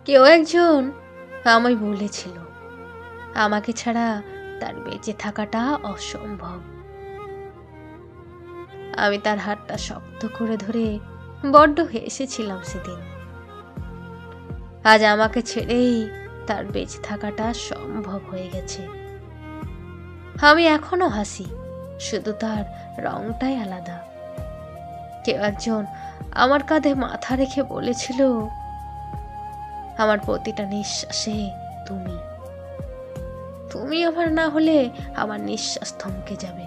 কেউ একজন আমায় বলেছিল আমাকে ছাড়া তার বেঁচে থাকাটা অসম্ভব। আমি তার হাতটা শক্ত করে ধরে বড্ড হেসেছিলাম সেদিন। আজ আমাকে ছেড়েই তার বেঁচে থাকাটা সম্ভব হয়ে গেছে। আমি এখনো হাসি, শুধু তার রংটাই আলাদা। কেউ একজন আমার কাঁধে মাথা রেখে বলেছিল, আমার প্রতিটা নিঃশ্বাসে তুমি তুমি আমার না হলে আমার নিঃশ্বাস থমকে যাবে।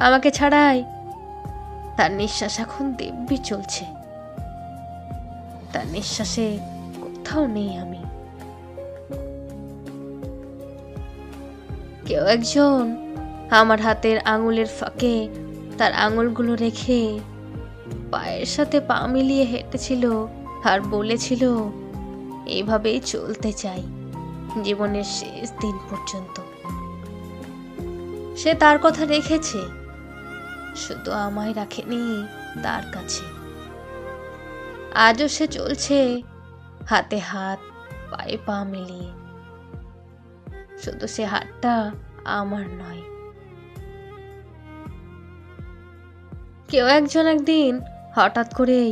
আমাকে ছাড়াই তার নিঃশ্বাস এখন দিব্যি চলছে। তার নিঃশ্বাসে কোথাও নেই আমি। কেউ একজন আমার হাতের আঙুলের ফাঁকে তার আঙুলগুলো রেখে পায়ের সাথে পা মিলিয়ে হেঁটেছিল আর বলেছিল, এইভাবেই চলতে চাই জীবনের শেষ দিন পর্যন্ত। সে তার কথা রেখেছে, শুধু আমায় রাখেনি তার কাছে। আজও সে চলছে হাতে হাত পায়ে পা মিলিয়ে, শুধু সে হাতটা আমার নয়। কেউ একজন একদিন হঠাৎ করেই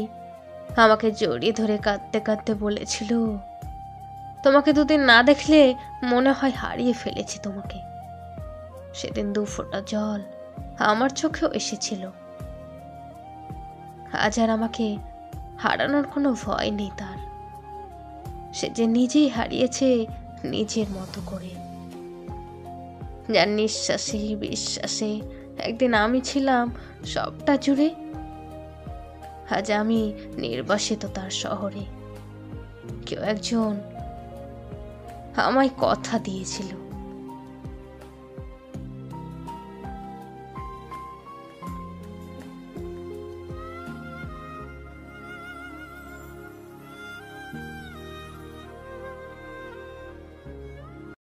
আমাকে জড়িয়ে ধরে কাঁদতে কাঁদতে বলেছিল, তোমাকে দুদিন না দেখলে মনে হয় হারিয়ে ফেলেছি তোমাকে। সেদিন 2 ফোঁটা জল আমার চোখেও এসেছিল। আজ আর আমাকে হারানোর কোনো ভয় নেই তার। সে যে নিজেই হারিয়েছে নিজের মতো করে। যার নিঃশ্বাসে বিশ্বাসে একদিন আমি ছিলাম সবটা জুড়ে, আজ আমি নির্বাসিত তার শহরে। কেউ একজন আমায় কথা দিয়েছিল,